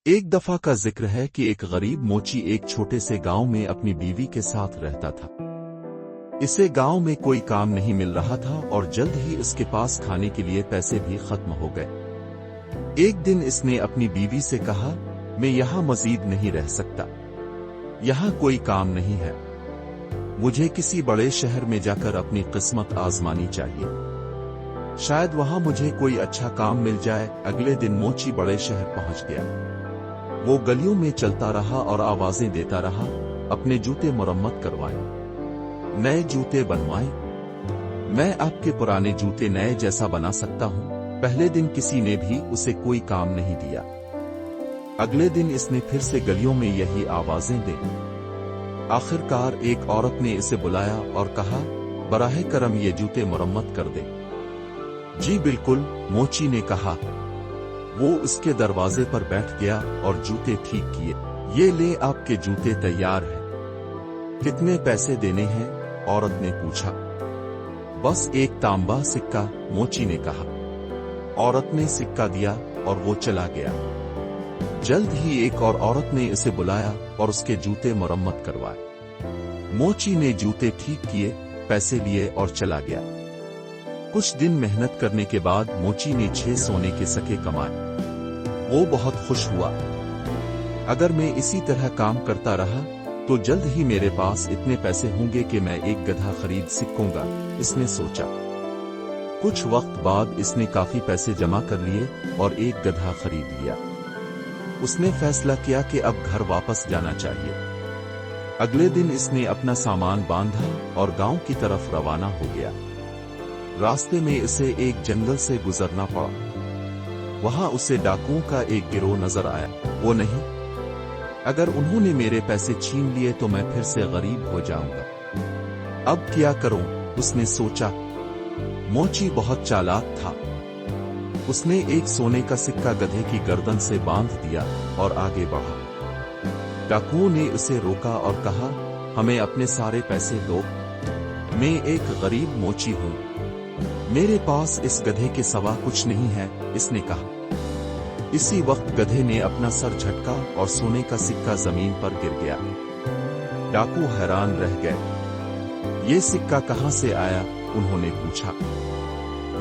एक दफा का जिक्र है कि एक गरीब मोची एक छोटे से गांव में अपनी बीवी के साथ रहता था। इसे गांव में कोई काम नहीं मिल रहा था और जल्द ही उसके पास खाने के लिए पैसे भी खत्म हो गए। एक दिन इसने अपनी बीवी से कहा, मैं यहाँ मजीद नहीं रह सकता, यहाँ कोई काम नहीं है, मुझे किसी बड़े शहर में जाकर अपनी किस्मत आजमानी चाहिए, शायद वहां मुझे कोई अच्छा काम मिल जाए। अगले दिन मोची बड़े शहर पहुंच गया। वो गलियों में चलता रहा और आवाजें देता रहा, अपने जूते मरम्मत करवाएं, नए जूते बनवाएं, मैं आपके पुराने जूते नए जैसा बना सकता हूं। पहले दिन किसी ने भी उसे कोई काम नहीं दिया। अगले दिन इसने फिर से गलियों में यही आवाजें दी। आखिरकार एक औरत ने इसे बुलाया और कहा, बराहे करम ये जूते मरम्मत कर दे। जी बिल्कुल, मोची ने कहा। वो उसके दरवाजे पर बैठ गया और जूते ठीक किए। ये ले, आपके जूते तैयार हैं। कितने पैसे देने हैं? औरत ने पूछा। बस एक तांबा सिक्का, मोची ने कहा। औरत ने सिक्का दिया और वो चला गया। जल्द ही एक और औरत ने इसे बुलाया और उसके जूते मरम्मत करवाए। मोची ने जूते ठीक किए, पैसे लिए और चला गया। कुछ दिन मेहनत करने के बाद मोची ने 6 सोने के सिक्के कमाए। वो बहुत खुश हुआ। अगर मैं इसी तरह काम करता रहा तो जल्द ही मेरे पास इतने पैसे होंगे कि मैं एक गधा खरीद सकूंगा, इसने सोचा। कुछ वक्त बाद इसने काफी पैसे जमा कर लिए और एक गधा खरीद लिया। उसने फैसला किया कि अब घर वापस जाना चाहिए। अगले दिन इसने अपना सामान बांधा और गांव की तरफ रवाना हो गया। रास्ते में इसे एक जंगल से गुजरना पड़ा। वहां उसे डाकुओं का एक गिरोह नजर आया। वो नहीं, अगर उन्होंने मेरे पैसे छीन लिए तो मैं फिर से गरीब हो जाऊंगा। अब क्या करूं, उसने सोचा। मोची बहुत चालाक था। उसने एक सोने का सिक्का गधे की गर्दन से बांध दिया और आगे बढ़ा। डाकुओं ने उसे रोका और कहा, हमें अपने सारे पैसे दो, मैं एक गरीब मोची हूं, मेरे पास इस गधे के सिवा कुछ नहीं है, इसने कहा। इसी वक्त गधे ने अपना सर झटका और सोने का सिक्का जमीन पर गिर गया। डाकू हैरान रह गए। ये सिक्का कहां से आया? उन्होंने पूछा।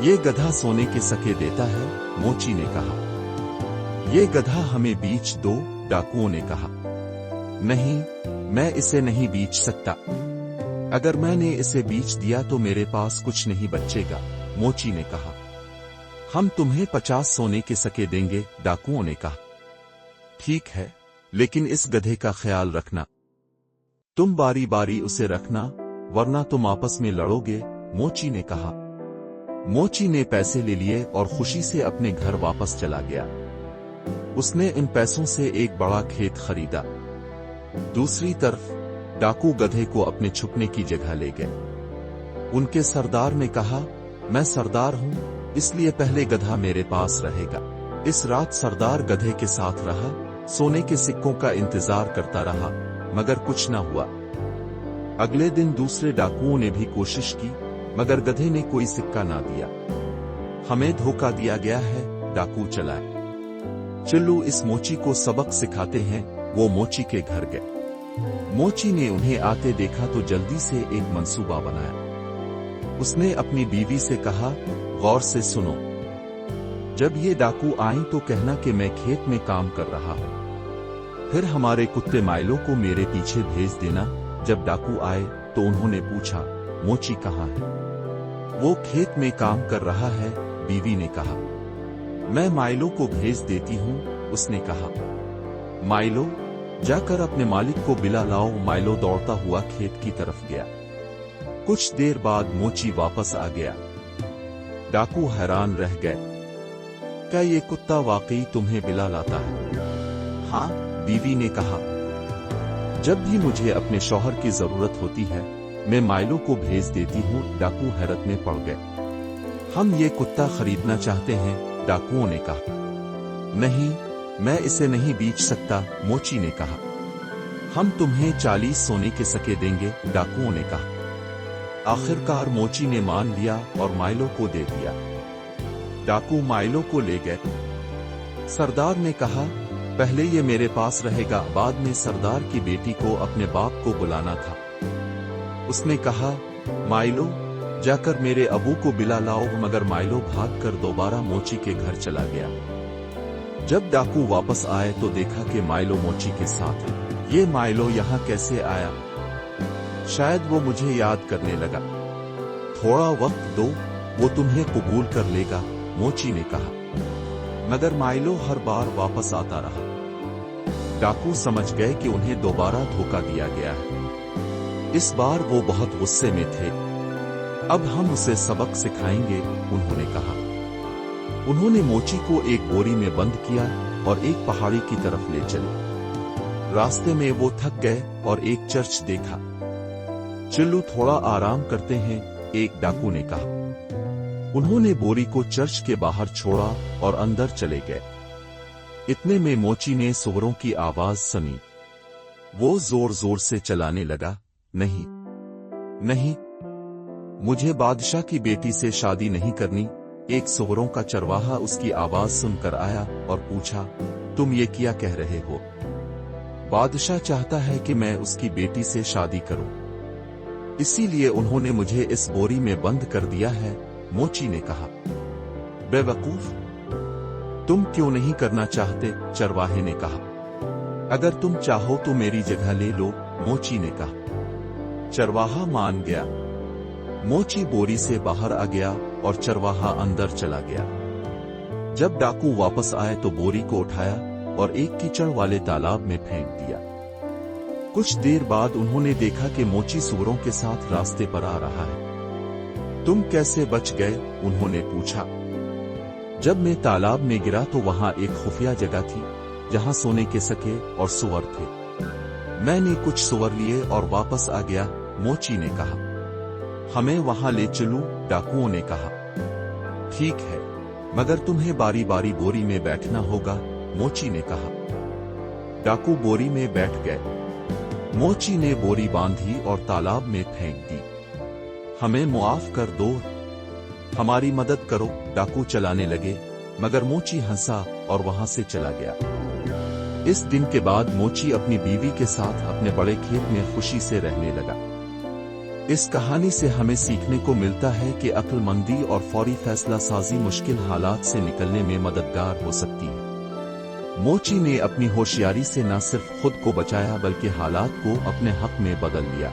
ये गधा सोने के सिक्के देता है, मोची ने कहा। ये गधा हमें बेच दो, डाकुओं ने कहा। नहीं, मैं इसे नहीं बेच सकता। अगर मैंने इसे बेच दिया तो मेरे पास कुछ नहीं बचेगा, मोची ने कहा। हम तुम्हें 50 सोने के सिक्के देंगे, डाकुओं ने कहा। ठीक है, लेकिन इस गधे का ख्याल रखना। तुम बारी बारी उसे रखना, वरना तुम आपस में लड़ोगे, मोची ने कहा। मोची ने पैसे ले लिए और खुशी से अपने घर वापस चला गया। उसने इन पैसों से एक बड़ा खेत खरीदा। दूसरी तरफ डाकू गधे को अपने छुपने की जगह ले गए। उनके सरदार ने कहा, मैं सरदार हूं, इसलिए पहले गधा मेरे पास रहेगा। इस रात सरदार गधे के साथ रहा, सोने के सिक्कों का इंतजार करता रहा, मगर कुछ न हुआ। अगले दिन दूसरे डाकुओं ने भी कोशिश की, मगर गधे ने कोई सिक्का ना दिया। हमें धोखा दिया गया है, डाकू चलाए। चलो इस मोची को सबक सिखाते हैं। वो मोची के घर गए। मोची ने उन्हें आते देखा तो जल्दी से एक मंसूबा बनाया। उसने अपनी बीवी से कहा, गौर से सुनो, जब ये डाकू आए तो कहना कि मैं खेत में काम कर रहा हूं। फिर हमारे कुत्ते माइलो को मेरे पीछे भेज देना। जब डाकू आए तो उन्होंने पूछा, मोची कहाँ है? वो खेत में काम कर रहा है, बीवी ने कहा। मैं माइलो को भेज देती हूं, उसने कहा। माइलो, जाकर अपने मालिक को बिला लाओ। माइलो दौड़ता हुआ खेत की तरफ गया। कुछ देर बाद मोची वापस आ गया। डाकू हैरान रह गए। क्या ये कुत्ता वाकई तुम्हें बिला लाता है? हाँ, बीवी ने कहा। जब भी मुझे अपने शौहर की जरूरत होती है, मैं माइलो को भेज देती हूँ। डाकू हैरत में पड़ गए। हम ये कुत्ता खरीदना चाहते हैं, डाकुओं ने कहा। नहीं, मैं इसे नहीं बेच सकता, मोची ने कहा। हम तुम्हें 40 सोने के सिक्के देंगे, डाकुओं ने कहा। आखिरकार मोची ने मान लिया और माइलो को दे दिया। डाकू माइलो को ले गए। सरदार ने कहा, पहले ये मेरे पास रहेगा, बाद में सरदार की बेटी को अपने बाप को बुलाना था। उसने कहा, माइलो जाकर मेरे अबू को बिला लाओ, मगर माइलो भागकर दोबारा मोची के घर चला गया। जब डाकू वापस आए तो देखा कि माइलो मोची के साथ है। ये माइलो यहाँ कैसे आया? शायद वो मुझे याद करने लगा। थोड़ा वक्त दो, वो तुम्हें कबूल कर लेगा, मोची ने कहा। मगर माइलो हर बार वापस आता रहा। डाकू समझ गए कि उन्हें दोबारा धोखा दिया गया है। इस बार वो बहुत गुस्से में थे। अब हम उसे सबक सिखाएंगे, उन्होंने कहा। उन्होंने मोची को एक बोरी में बंद किया और एक पहाड़ी की तरफ ले चले। रास्ते में वो थक गए और एक चर्च देखा। चलो थोड़ा आराम करते हैं, एक डाकू ने कहा। उन्होंने बोरी को चर्च के बाहर छोड़ा और अंदर चले गए। इतने में मोची ने सुअरों की आवाज सुनी। वो जोर जोर से चलाने लगा, नहीं नहीं, मुझे बादशाह की बेटी से शादी नहीं करनी। एक सुअरों का चरवाहा उसकी आवाज सुनकर आया और पूछा, तुम ये क्या कह रहे हो? बादशाह चाहता है कि मैं उसकी बेटी से शादी करूं, इसीलिए उन्होंने मुझे इस बोरी में बंद कर दिया है, मोची ने कहा। बेवकूफ, तुम क्यों नहीं करना चाहते? चरवाहे ने कहा। अगर तुम चाहो तो मेरी जगह ले लो, मोची ने कहा। चरवाहा मान गया। मोची बोरी से बाहर आ गया और चरवाहा अंदर चला गया। जब डाकू वापस आए तो बोरी को उठाया और एक कीचड़ वाले तालाब में फेंक दिया। कुछ देर बाद उन्होंने देखा कि मोची सुअरों के साथ रास्ते पर आ रहा है। तुम कैसे बच गए? उन्होंने पूछा। जब मैं तालाब में गिरा तो वहां एक खुफिया जगह थी जहां सोने के सके और सुअर थे। मैंने कुछ सुअर लिए और वापस आ गया, मोची ने कहा। हमें वहां ले चलूं? डाकुओं ने कहा। ठीक है, मगर तुम्हें बारी बारी बोरी में बैठना होगा, मोची ने कहा। डाकू बोरी में बैठ गए। मोची ने बोरी बांधी और तालाब में फेंक दी। हमें मुआफ कर दो, हमारी मदद करो, डाकू चलाने लगे, मगर मोची हंसा और वहां से चला गया। इस दिन के बाद मोची अपनी बीवी के साथ अपने बड़े खेत में खुशी से रहने लगा। इस कहानी से हमें सीखने को मिलता है कि अक्लमंदी और फौरी फैसला साजी मुश्किल हालात से निकलने में मददगार हो सकती है। मोची ने अपनी होशियारी से न सिर्फ खुद को बचाया बल्कि हालात को अपने हक में बदल लिया।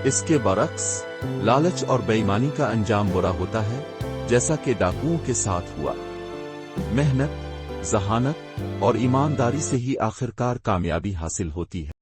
इसके बरक्स लालच और बेईमानी का अंजाम बुरा होता है, जैसा कि डाकुओं के साथ हुआ। मेहनत, जहानत और ईमानदारी से ही आखिरकार कामयाबी हासिल होती है।